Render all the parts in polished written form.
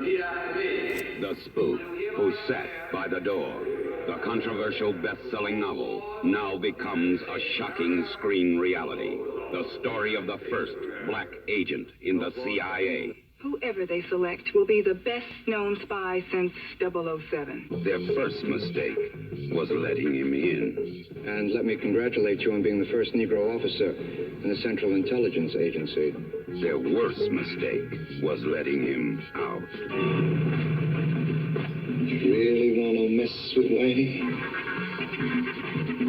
The Spook Who Sat by the Door. The controversial best-selling novel now becomes a shocking screen reality. The story of the first black agent in the CIA. Whoever they select will be the best-known spy since 007. Their first mistake was letting him in. And let me congratulate you on being the first Negro officer in the Central Intelligence Agency. Their worst mistake was letting him out. You really want to mess with Whitey?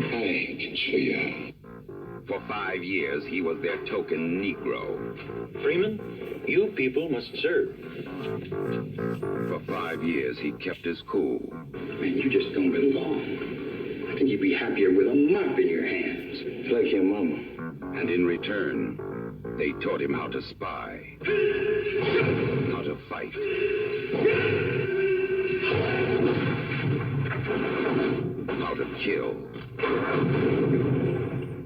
I can show you how. For 5 years, he was their token Negro. Freeman, you people must serve. For 5 years, he kept his cool. Man, you just don't belong. I think you'd be happier with a mop in your hands. It's like your mama. And in return, they taught him how to spy, how to fight, how to kill.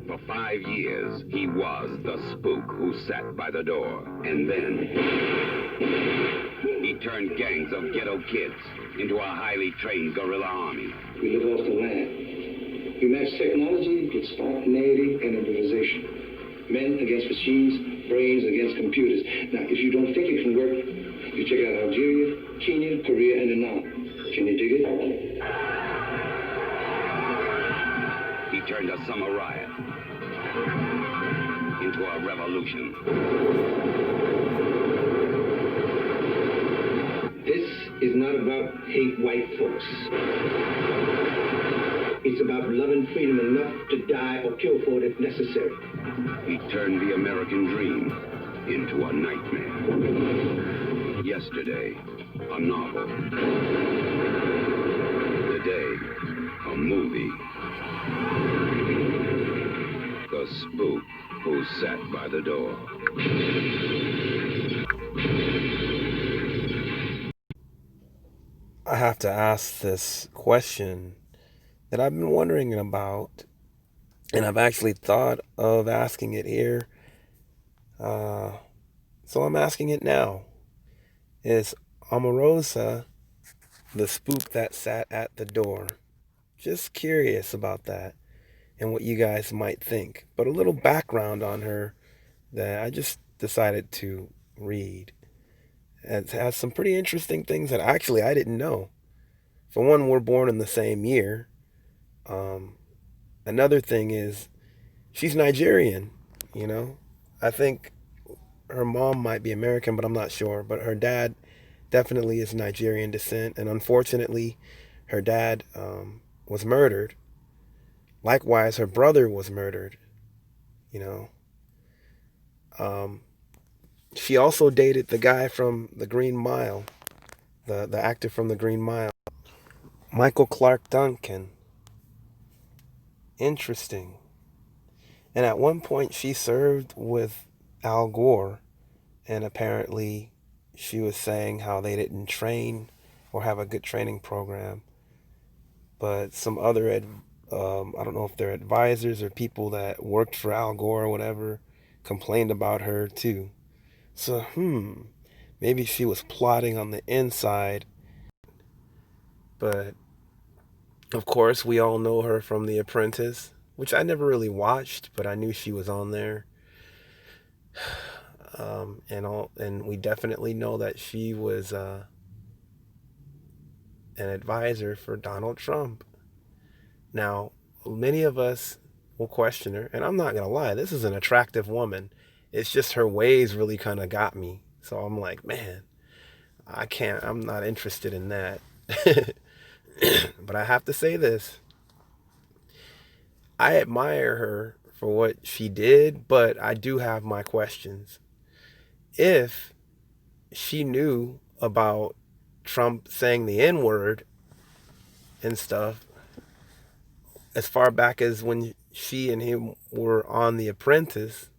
For 5 years, he was the spook who sat by the door. And then, he turned gangs of ghetto kids into a highly trained guerrilla army. We live off the land. We match technology with spontaneity and improvisation. Men against machines, brains against computers. Now, if you don't think it can work, you check out Algeria, Kenya, Korea, and Iran. Can you dig it? He turned a summer riot into a revolution. This is not about hate white folks. It's about loving freedom enough to die or kill for it if necessary. He turned the American dream into a nightmare. Yesterday, a novel. Today, a movie. The Spook Who Sat by the Door. I have to ask this question that I've been wondering about, and I've actually thought of asking it here. So I'm asking it now. Is Omarosa the spook that sat at the door? Just curious about that and what you guys might think. But a little background on her that I just decided to read. It has some pretty interesting things that actually I didn't know. For one, we're born in the same year. Another thing is she's Nigerian, you know. I think her mom might be American, but I'm not sure. But her dad definitely is Nigerian descent. And unfortunately, her dad was murdered. Likewise, her brother was murdered, you know. She also dated the guy from the Green Mile, the actor from the Green Mile, Michael Clark Duncan. Interesting. And at one point she served with Al Gore, and apparently she was saying how they didn't train or have a good training program. But some other, I don't know if they're advisors or people that worked for Al Gore or whatever, complained about her too. So, maybe she was plotting on the inside. But of course, we all know her from The Apprentice, which I never really watched, but I knew she was on there. And we definitely know that she was an advisor for Donald Trump. Now, many of us will question her, and I'm not going to lie, this is an attractive woman. It's just her ways really kind of got me. So I'm like, man, I'm not interested in that. But I have to say this. I admire her for what she did, but I do have my questions. If she knew about Trump saying the N-word and stuff as far back as when she and him were on The Apprentice,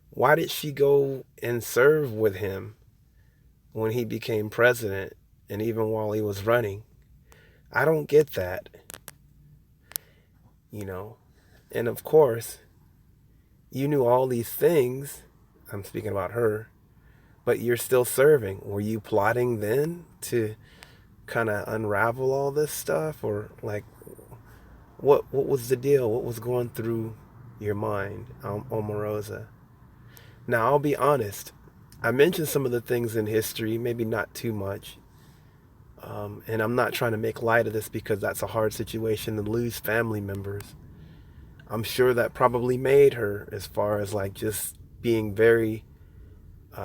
why did she go and serve with him when he became president and even while he was running? I don't get that, you know. And of course, you knew all these things, I'm speaking about her, but you're still serving. Were you plotting then to kind of unravel all this stuff, or like what was the deal? What was going through your mind, Omarosa? Now, I'll be honest. I mentioned some of the things in history, maybe not too much. And I'm not trying to make light of this because that's a hard situation to lose family members. I'm sure that probably made her, as far as like just being very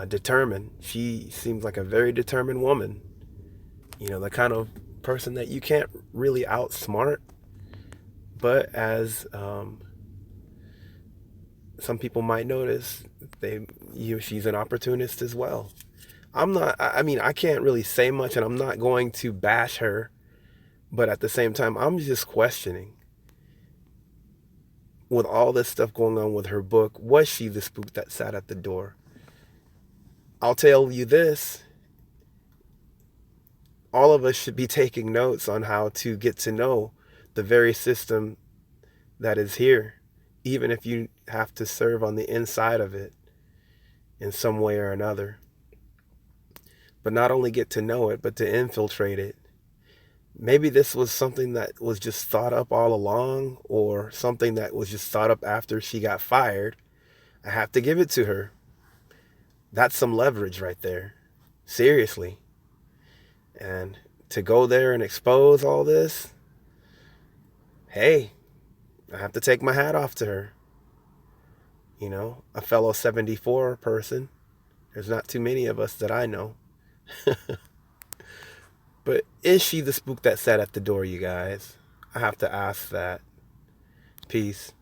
determined. She seems like a very determined woman. You know, the kind of person that you can't really outsmart. But as some people might notice, she's an opportunist as well. I mean, I can't really say much, and I'm not going to bash her, but at the same time, I'm just questioning. With all this stuff going on with her book, was she the spook that sat at the door? I'll tell you this. All of us should be taking notes on how to get to know the very system that is here, even if you have to serve on the inside of it in some way or another. But not only get to know it, but to infiltrate it. Maybe this was something that was just thought up all along, or something that was just thought up after she got fired. I have to give it to her. That's some leverage right there. Seriously. And to go there and expose all this, hey, I have to take my hat off to her. You know, a fellow 74 person. There's not too many of us that I know. But is she the spook that sat at the door, you guys? I have to ask that. Peace.